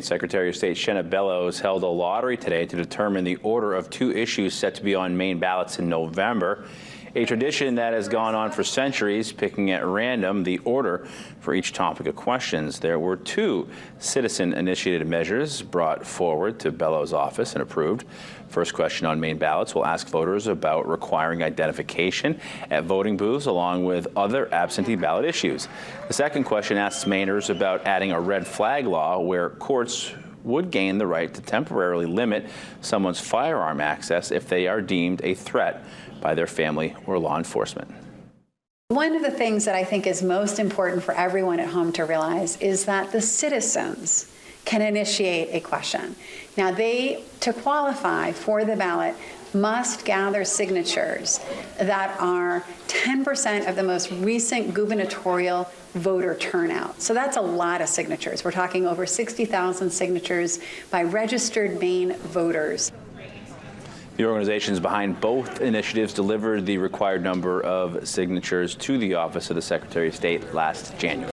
Secretary of State Shenna Bellows held a lottery today to determine the order of two issues set to be on Maine ballots in November. A tradition that has gone on for centuries, picking at random the order for each topic of questions. There were two citizen-initiated measures brought forward to Bellows' office and approved. First question on Maine ballots will ask voters about requiring identification at voting booths along with other absentee ballot issues. The second question asks Mainers about adding a red flag law where courts would gain the right to temporarily limit someone's firearm access if they are deemed a threat by their family or law enforcement. One of the things that I think is most important for everyone at home to realize is that the citizens can initiate a question. Now, they, to qualify for the ballot, must gather signatures that are 10% of the most recent gubernatorial voter turnout. So that's a lot of signatures. We're talking over 60,000 signatures by registered Maine voters. The organizations behind both initiatives delivered the required number of signatures to the Office of the Secretary of State last January.